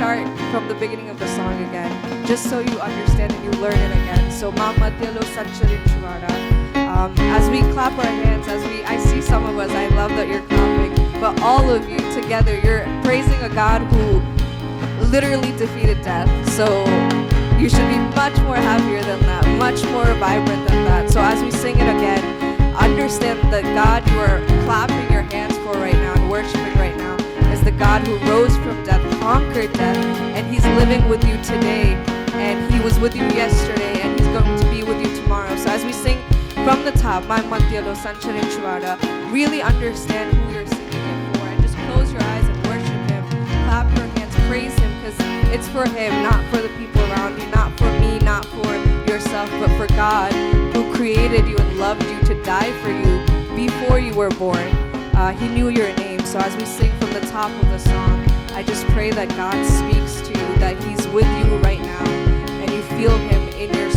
start from the beginning of the song again, just so you understand and you learn it again. So Mama Tilo Sancharin Chuvara. As we clap our hands, I see some of us, I love that you're clapping, but all of you together, you're praising a God who literally defeated death. So you should be much more happier than that, much more vibrant than that. So as we sing it again, understand that God you are clapping your hands for right now and worshiping right now is the God who rose from death, conquered death, and He's living with you today, and He was with you yesterday, and He's going to be with you tomorrow. So as we sing from the top, really understand who you're singing it for, and just close your eyes and worship Him, clap your hands, praise Him, because it's for Him, not for the people around you, not for me, not for yourself, but for God who created you and loved you to die for you before you were born. He knew your name. So as we sing from the top of the song, I just pray that God speaks to you, that He's with you right now, and you feel Him in your